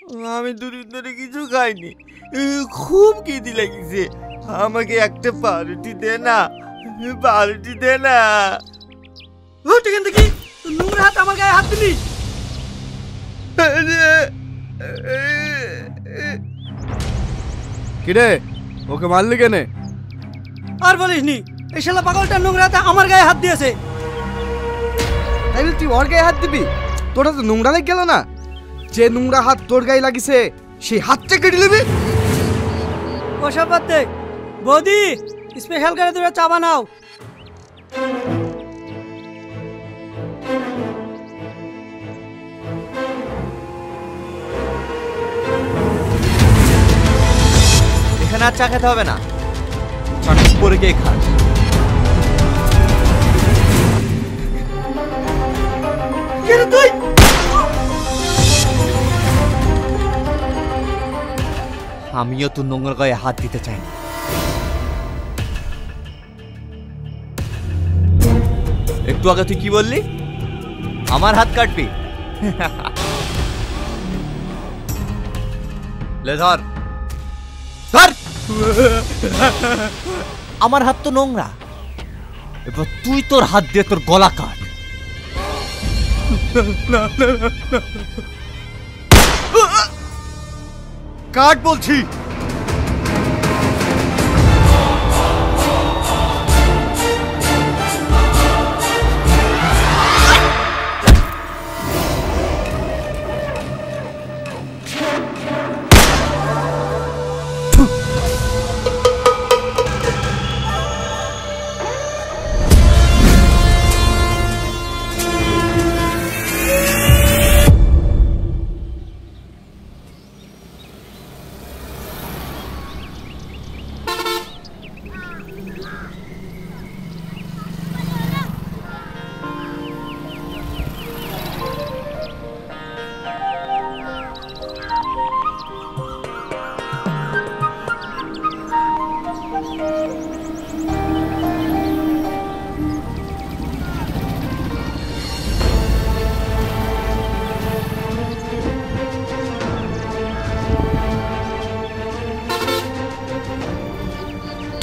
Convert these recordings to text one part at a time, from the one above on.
আমি দুদিন ধরে কিছু খাইনি, খুব খিদে লেগেছে। আমাকে একটা পাউরুটি দে না, পাউরুটি দে না। এখান থেকে নোংরা হাত আমার গায়ে হাত দিলি। কিরে ওকে মারলি কেনে? আর বলিসনি, এই শালা পাগলটা নোংরা হাতে আমার গায়ে হাত দিয়েছে। তাইলে তুই ওর গায়ে হাত দিবি? তোরা তো নোংরা লেগে গেল না? যে নোংরা হাত তোর গায়ে লাগিছে সেই হাতটা কেটে নিবি। ওসব বাদ দে। বৌদি, স্পেশাল করে দুটো চা বানাও। এখানে আর চা খেতে হবে না, পরে গিয়ে খা। তুই আমিও তোর নোংরা গায়ে হাত দিতে চাই না। একটু আগে তুই কি বললি? আমার হাত কাটবি? লে ধর ধর। আমার হাত তো নোংরা, এবার তুই তোর হাত দিয়ে তোর গলা কাট। কাট বলছি।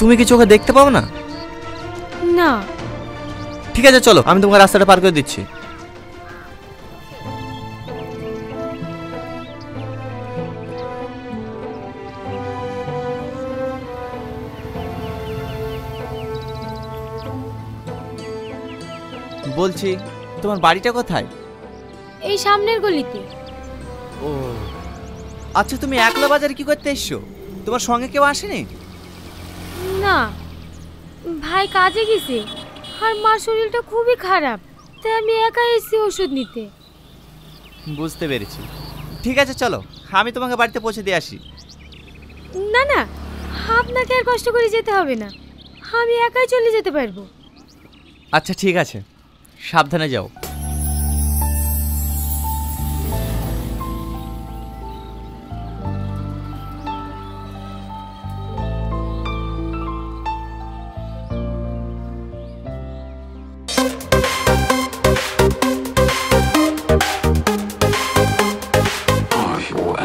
তুমি কি চোখে দেখতে পাও না? না। ঠিক আছে চলো, আমি তোমাকে রাস্তাটা পার করে দিচ্ছি। বলছি তোমার বাড়িটা কোথায়? এই সামনের গলিতে। ও আচ্ছা, তুমি একলা বাজারে কি করতে এসছো? তোমার সঙ্গে কেউ আসেনি? না, ভাই কাজে গেছে আর মার শরীরটা খুবই খারাপ, তাই আমি একা এসেছি ওষুধ নিতে। বুঝতে পেরেছি। ঠিক আছে চলো, আমি তোমাকে বাড়িতে পৌঁছে দিয়ে আসি। না না, আপনাকে আর কষ্ট করে যেতে হবে না, আমি একাই চলে যেতে পারবো। আচ্ছা ঠিক আছে, সাবধানে যাও।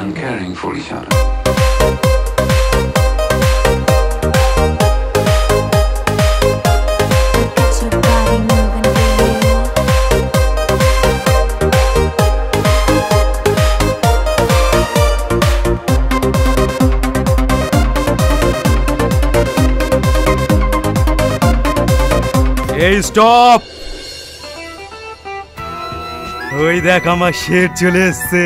And caring for each other. এই স্টপ! ওই দেখ আমার শেড চলে এসছে।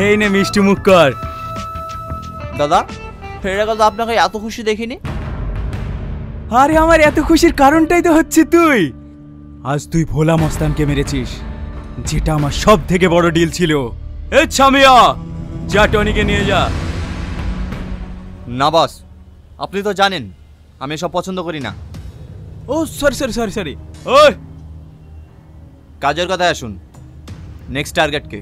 এই নে মিষ্টি মুখ কর। দাদা, ফেরে গেল আপনাকে এত খুশি দেখিনি। আরে আমার এত খুশির কারণটাই তো হচ্ছে তুই। আজ তুই ভোলা মস্তানকে মেরেছিস, যেটা আমার সব থেকে বড় ডিল ছিল। এ ছামিয়া, যা টনিকে নিয়ে যা। না বস, আপনি তো জানেন আমি সব পছন্দ করি না। ও সরি সরি সরি সরি। ওই কাজের কথায় আসুন। নেক্সট টার্গেট কে?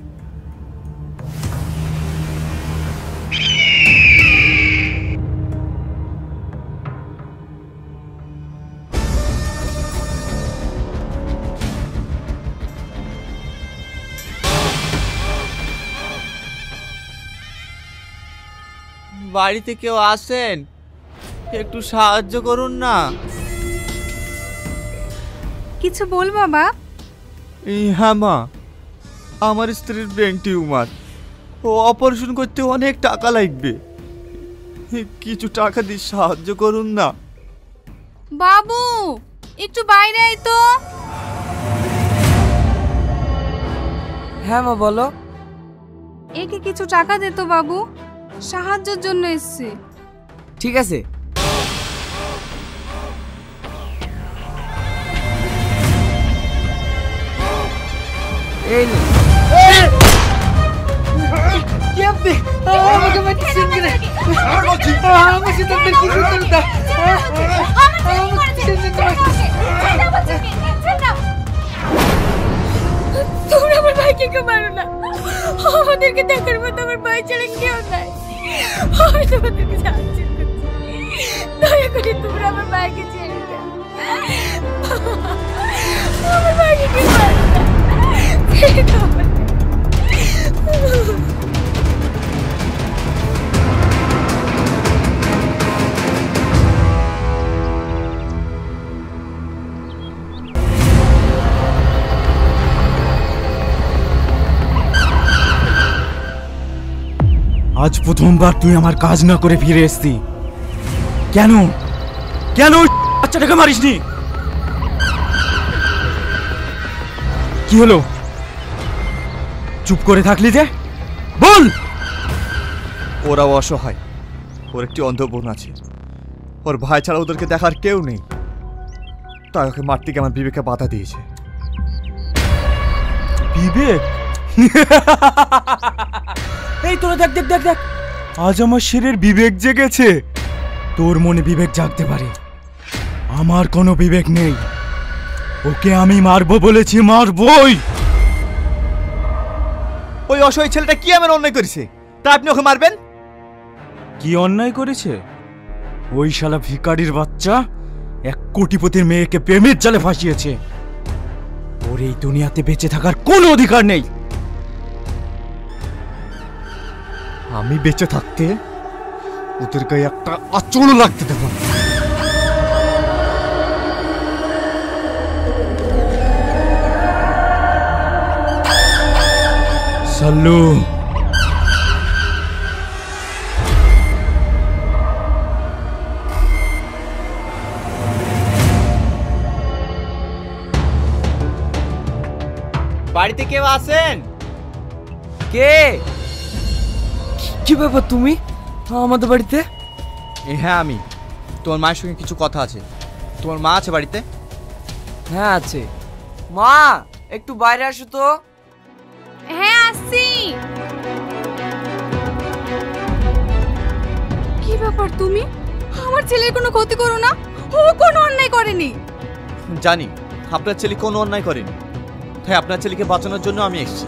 বাড়িতে কেউ আসেন, একটু সাহায্য করুন না। কিছু বল বাবা। হ্যাঁ মা, আমার স্ত্রীর ব্রেন টিউমার, ও অপারেশন করতে অনেক টাকা লাগবে, কিছু টাকা দিয়ে সাহায্য করুন না। বাবু একটু বাইরে আয় তো। হ্যাঁ মা বলো। একে কিছু টাকা দে তো বাবু, সাহায্যের জন্য এসেছে। ঠিক আছে। এই নে। কি আপনি আমাকে মারছেন কেন? আমার সাথে আপনার কি শত্রুতা? তোমরা আমার ভাইকে কেউ মারো না, আমাদেরকে দেখার মতো আমার ভাই ছাড়া কেউ নাই। আমি তোমাদেরকে সাহায্য করছি, দয়া করে তোমরা আমার ভাইকে ছেড়ে দাও। আমার ভাইকে কেউ মারো না, ছেড়ে দাও আমাকে। আজ প্রথমবার তুই আমার কাজ না করে ফিরে এসেছি। কেন কেন বাচ্চাটাকে মারিসনি? কি হলো, চুপ করে থাকলি যে? বল। ওরাও অসহায়, ওর একটি অন্ধ বোন আছে, ওর ভাই ছাড়া ওদেরকে দেখার কেউ নেই, তাই ওকে মারতে গিয়ে আমার বিবেকে বাধা দিয়েছে। বিবেক? এই তোরা দেখ দেখ দেখ দেখ, আজ আমার শেরের বিবেক জেগেছে। তোর মনে বিবেক জাগতে পারে, আমার কোনো বিবেক নেই। ওকে আমি মারবো বলেছি, মারবই। ওই অসহায় ছেলেটা কি এমন অন্যায় করেছে তা আপনি ওকে মারবেন? কি অন্যায় করেছে? ওই শালা ভিখারির বাচ্চা 1 কোটিপতির মেয়েকে প্রেমের জালে ফাঁসিয়েছে। ওর এই দুনিয়াতে বেঁচে থাকার কোনো অধিকার নেই। আমি বেঁচে থাকতে ওদের গায়ে একটা আঁচড়ও লাগতে দেব না। সাল্লু, বাড়িতে কেউ আছেন? কে? কি ব্যাপার তুমি আমাদের বাড়িতে? হ্যাঁ আমি। তোমার মায়ের সঙ্গে কিছু কথা আছে। তোমার মা আছে বাড়িতে? হ্যাঁ আছে। মা একটু বাইরে আসো তো। হ্যাঁ আসছি। কি ব্যাপার তুমি? আমার ছেলের কোনো ক্ষতি করো না, ও কোনো অন্যায় করেনি। জানি আপনার ছেলে কোনো অন্যায় করেনি, তাই আপনার ছেলেকে বাঁচানোর জন্য আমি এসেছি।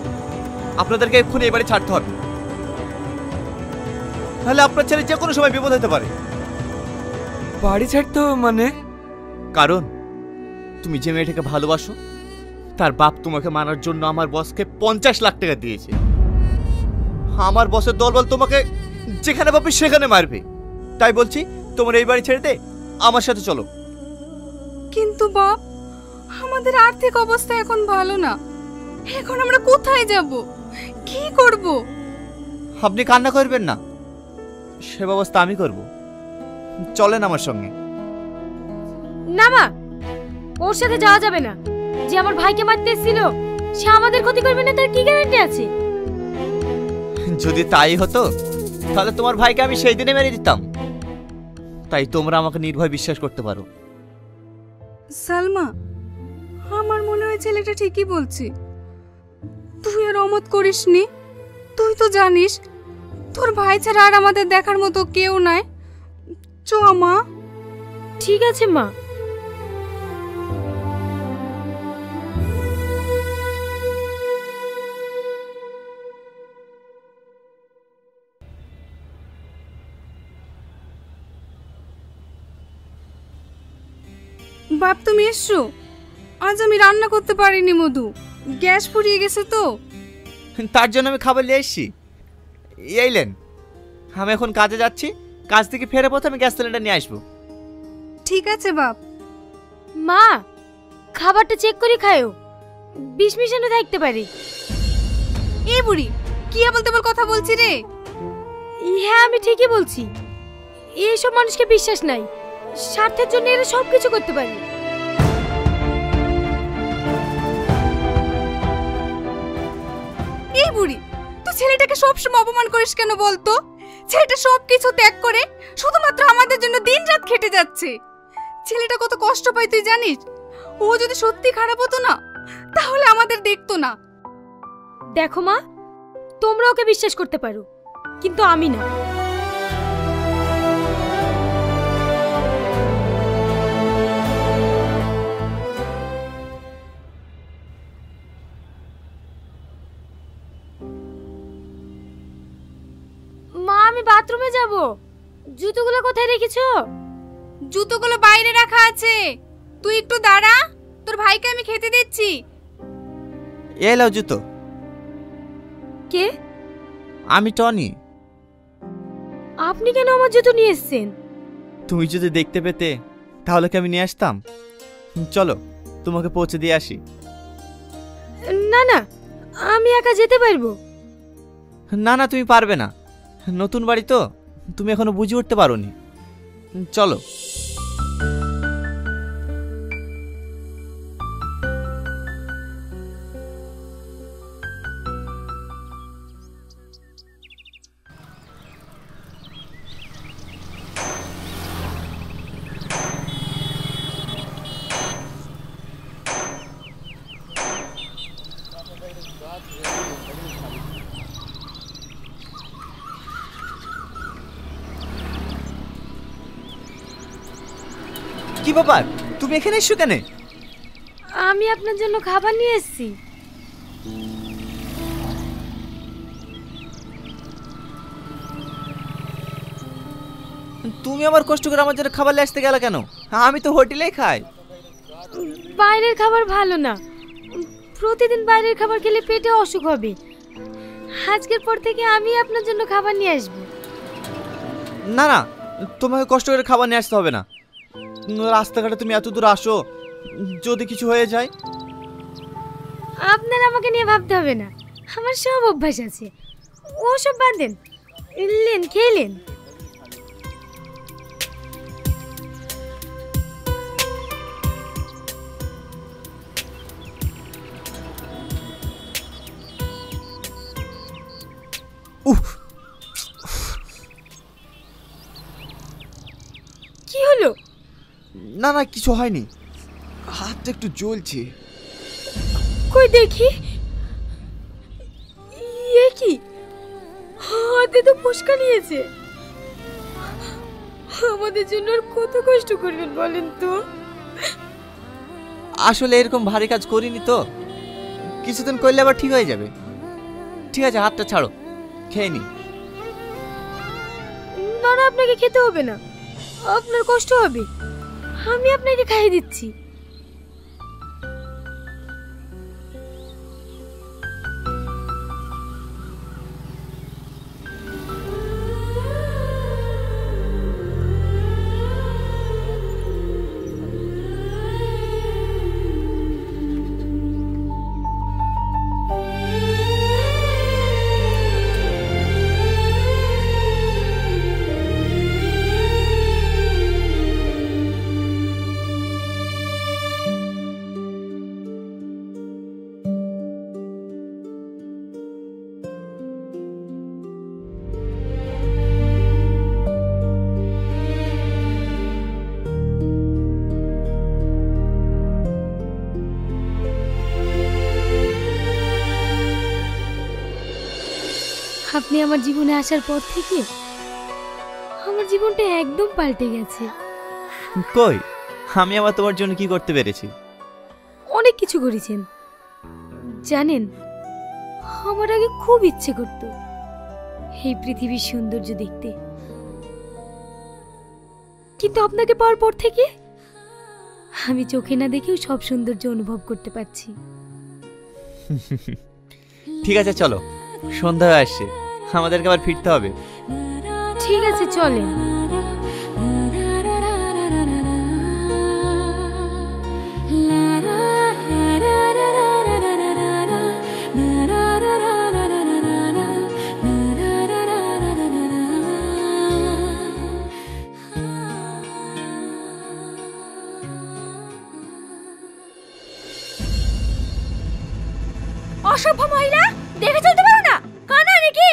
আপনাদেরকে এক্ষুনি এবারে ছাড়তে হবে, তাহলে আপনার ছেলে যে কোনো সময় বিপদ হতে পারে। বাড়ি ছাড়তে হবে মানে? কারণ তুমি যে মেয়েটাকে ভালোবাসো তার বাপ তোমাকে মারার জন্য আমার বসকে 50 লাখ টাকা দিয়েছে। আমার বসের দলবল তোমাকে যেখানে পাবে সেখানে মারবে। তাই বলছি তোমার এই বাড়ি ছেড়ে দে, আমার সাথে চলো। কিন্তু বাপ, আমাদের আর্থিক অবস্থা এখন ভালো না, এখন আমরা কোথায় যাব, কি করব? আপনি কান্না করবেন না, সে ব্যবস্থা আমি করব। চলেন আমার সঙ্গে। না মা, ওর সাথে যাওয়া যাবে না। যে আমার ভাইকে মারতে এসেছিল সে আমাদের ক্ষতি করবে না, তার কি গ্যারান্টি আছে? যদি তাই হতো তাহলে তোমার ভাইকে আমি সেই দিনে মেরে দিতাম। তাই তোমরা আমাকে নির্ভয় বিশ্বাস করতে পারো। সালমা, আমার মনে হয় ছেলেটা ঠিকই বলছে। তুই আর অমত করিসনি, তুই তো জানিস তোর ভাই ছাড়া আর আমাদের দেখার মতো কেউ নাই। চ মা। ঠিক আছে মা। বাপ তুমি এসছো? আজ আমি রান্না করতে পারিনি মধু, গ্যাস ফুরিয়ে গেছে তো। তার জন্য আমি খাবার নিয়ে এসেছি। এইলেন, আমি এখন কাজে যাচ্ছি, কাজ থেকে ফেরে পথে আমি গ্যাস সিলিন্ডার নিয়ে আসবো। ঠিক আছে বাপ। মা, খাবারটা চেক করে খায়ও, বিষ মিশানো থাকতে পারে। এই বুড়ি কি আবল তাবল কথা বলছি রে? হ্যাঁ, আমি ঠিকই বলছি। এইসব মানুষকে বিশ্বাস নাই, স্বার্থের জন্য এরা সবকিছু করতে পারে। এই বুড়ি, তুই ছেলেটাকে সবসময় অপমান করিস কেন বলতো? ছেলেটা সবকিছু ত্যাগ করে শুধুমাত্র আমাদের জন্য দিনরাত খেটে যাচ্ছে। ছেলেটা কত কষ্ট পায় তুই জানিস? ও যদি সত্যি খারাপ হতো না, তাহলে আমাদের দেখতো না। দেখো মা, তোমরা ওকে বিশ্বাস করতে পারো, কিন্তু আমি না। মা, আমি বাথরুমে যাব। জুতোগুলো কোথায় রেখেছো? জুতোগুলো বাইরে রাখা আছে, তুই একটু দাঁড়া, তোর ভাইকে আমি খেতে দিচ্ছি। এলাও জুতো। কে? আমি টনি। আপনি কেন আমার জুতো নিয়ে এসেছেন? তুমি যদি দেখতে পেতে তাহলে কি আমি নিয়ে আসতাম? চলো তোমাকে পৌঁছে দিয়ে আসি। না না, আমি একা যেতে পারবো। না না, তুমি পারবে না, নতুন বাড়ি তো, তুমি এখনো বুঝে উঠতে পারোনি। চলো। কি ব্যাপার, তুমি এখানে এসছো কেন? আমি আপনার জন্য খাবার নিয়ে এসেছি। তুমি আবার কষ্ট করে আমার জন্য খাবার নিয়ে আসতে গেলে কেন? আমি তো হোটেলেই খাই। বাইরের খাবার ভালো না, প্রতিদিন বাইরের খাবার খেলে পেটে অসুখ হবে। আজকের পর থেকে আমি আপনার জন্য খাবার নিয়ে আসব। না না, তোমাকে কষ্ট করে খাবার নিয়ে আসতে হবে না। রাস্তাঘাটে তুমি এত দূর আসো, যদি কিছু হয়ে যায়। আপনার আমাকে নিয়ে ভাবতে হবে না, আমার সব অভ্যাস আছে। ও সব বাদ দেন, লেন খেলেন। কি হলো? না না, কিছু হয়নি, হাতটা একটু জ্বলছে। কই দেখি। এ কি, হাতে তো ফোসকা নিয়েছে। আমাদের জন্য আর কত কষ্ট করবেন বলেন তো? আসলে এরকম ভারী কাজ করিনি তো, কিছুদিন করলে আবার ঠিক হয়ে যাবে। ঠিক আছে, হাতটা ছাড়ো, খেয়ে নি। না না, আপনাকে খেতে হবে না, আপনার কষ্ট হবে। আমি আপনাকে খাইয়ে দিচ্ছি। আপনি আমার জীবনে আসার পর থেকে আমার জীবনটা একদম পাল্টে গেছে। কই, আমি আবার তোমার জন্য কি করতে পেরেছি? অনেক কিছু করেছেন জানেন। আমার আগে খুব ইচ্ছে করতো এই পৃথিবীর সৌন্দর্য দেখতে, কিন্তু আপনাকে পাওয়ার পর থেকে আমি চোখে না দেখেও সব সৌন্দর্য অনুভব করতে পারছি। ঠিক আছে, চলো, সন্ধ্যা হয়ে আসছে, আমাদেরকে আবার ফিরতে হবে। ঠিক আছে চলেন। অসভ্য মহিলা, দেখে চলতে পারো না? কানা নাকি?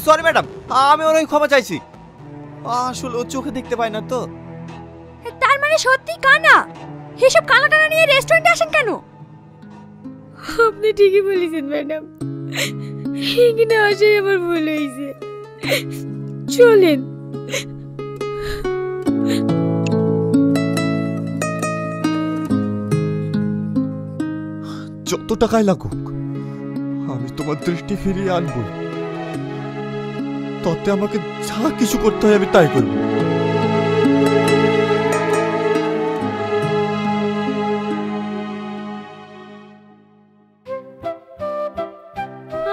সরি ম্যাডাম, আমি ওর ক্ষমা চাইছি। আসলে ও চোখে দেখতে পায় না তো। তার মানে সত্যি কানা? এসব কানা টানা নিয়ে রেস্টুরেন্টে আসেন কেন? আপনি ঠিকই বলেছেন ম্যাডাম, এখানে আসাই আমার ভুল হয়েছে। চলেন। যত টাকাই লাগুক আমি তোমার দৃষ্টি ফিরিয়ে আনবো। তাতে আমাকে যা কিছু করতে হয় আমি তাই করব।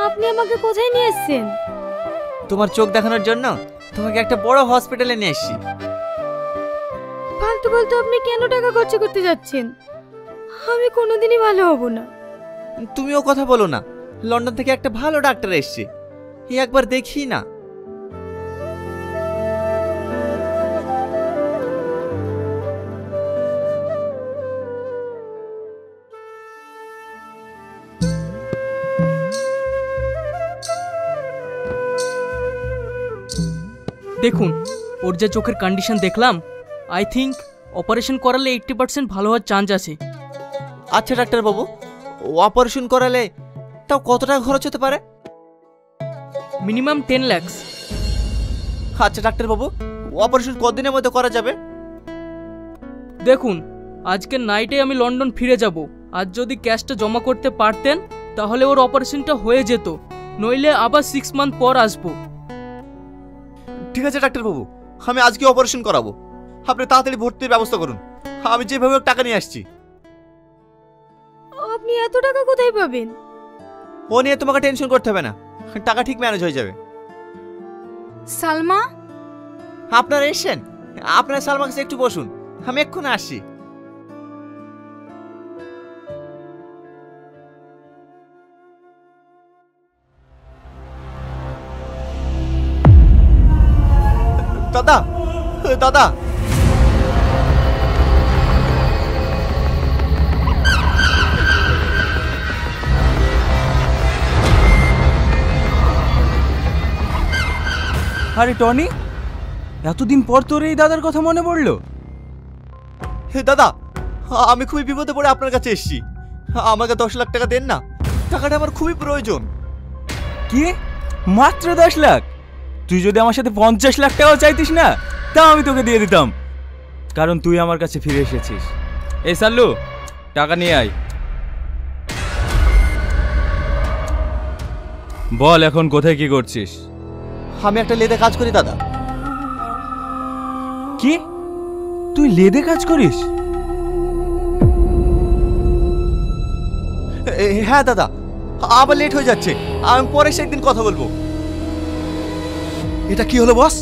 আপনি আমাকে কোথায় নিয়ে এসেছেন? তোমার চোখ দেখানোর জন্য তোমাকে একটা বড় হসপিটালে নিয়ে এসেছি। ফালতু ফালতু আপনি কেন টাকা খরচ করতে যাচ্ছেন? আমি কোনোদিনই ভালো হব না। তুমিও কথা বলো না, লন্ডন থেকে একটা ভালো ডাক্তার এসেছে, একবার দেখি না। দেখুন, ওর যে চোখের কন্ডিশন দেখলাম, আই থিঙ্ক অপারেশন করালে 80% ভালো হওয়ার চান্স আছে। আচ্ছা ডাক্তার বাবু, অপারেশন করালে তাও কত টাকা খরচ হতে পারে? মিনিমাম 10 লাখ। আচ্ছা ডাক্তার বাবু, অপারেশন কতদিনের মধ্যে করা যাবে? দেখুন, আজকে নাইটে আমি লন্ডন ফিরে যাব। আজ যদি ক্যাশটা জমা করতে পারতেন তাহলে ওর অপারেশনটা হয়ে যেত, নইলে আবার 6 মান্থ পর আসবো। ঠিক আছে ডাক্তার বাবু, আমি আজকে অপারেশন করাবো। আপনি তাড়াতাড়ি ভর্তির ব্যবস্থা করুন, আমি যেভাবে টাকা নিয়ে আসছি। আপনি এত টাকা কোথায় পাবেন? ও নিয়ে তোমাকে টেনশন করতে হবে না, টাকা ঠিক ম্যানেজ হয়ে যাবে। সালমা, আপনারা এসেছেন? আপনার সালমার কাছে একটু বসুন, আমি এক্ষুনি আসছি। দাদা, দাদা, আরে টনি, এতদিন পর তোর এই দাদার কথা মনে পড়লো? হে দাদা, আমি খুবই বিপদে পড়ে আপনার কাছে এসেছি। আমাকে 10 লাখ টাকা দেন না, টাকাটা আমার খুবই প্রয়োজন। কি, মাত্র 10 লাখ? তুই যদি আমার সাথে 50 লাখ টাকাও চাইতিস না, তা আমি তোকে দিয়ে দিতাম, কারণ তুই আমার কাছে ফিরে এসেছিস। এই সাল্লু, টাকা নিয়ে আয়। বল এখন কোথায় কি করছিস? আমি একটা লেদে কাজ করি দাদা। কি, তুই লেদে কাজ করিস? হ্যাঁ দাদা, আবার লেট হয়ে যাচ্ছে, আমি পরে এসে একদিন কথা বলবো। এটা কি হলো বস?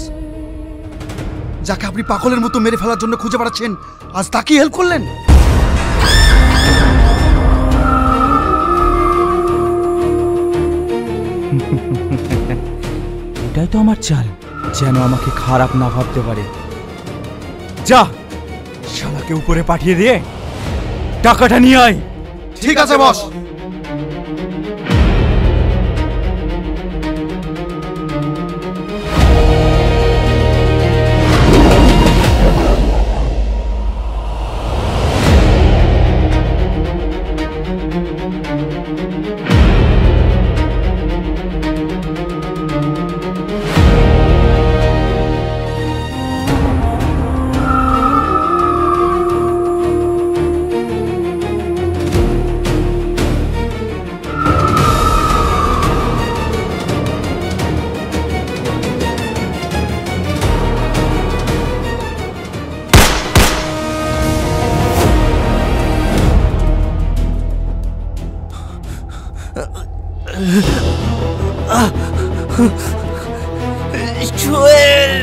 যাকে আপনি পাগলের মতো মেরে ফেলার জন্য খুঁজে বেড়াচ্ছেন, আজ তাকেই হেল্প করলেন? এটাই তো আমার চাল, যেন আমাকে খারাপ না ভাবতে পারে। যা, শালাকে উপরে পাঠিয়ে দিয়ে টাকাটা নিয়ে আয়। ঠিক আছে বস। সোহেল,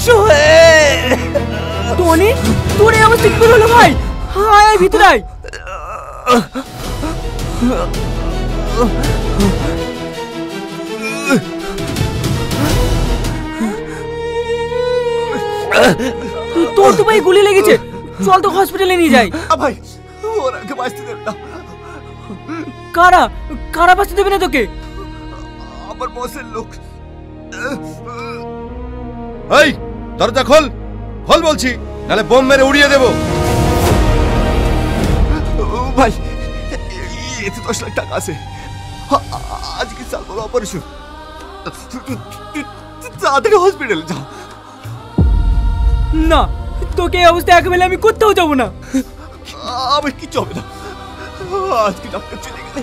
সোহেল। টনি, তোর এই অবস্থা কি করে হলো ভাই? আয় আয় ভিতরে আয়। তোর তো ভাই গুলি লেগেছে, চল তো হসপিটালে নিয়ে যাই। ভাই ওরাকে বাঁচতে দেন না। কারা কারা বাঁচতে দেবে না তোকে? আমার বসের লোক। এই দরজা খোল, খোল বলছি, নাহলে বোম মেরে উড়িয়ে দেবো। ভাই এতে 10 লাখ টাকা আছে, আজকে সালমার অপারেশন, তাড়াতাড়ি হসপিটালে যাও। না, তোকে এই অবস্থায় একেবারে আমি কোথাও যাবো না। আমার কিচ্ছু হবে না, আজকে ডাক্তার চলে গেলে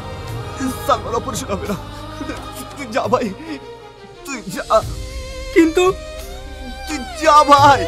সালমার অপারেশন হবে না। তুই যা ভাই, তুই যা। কিন্তু তুই যা ভাই।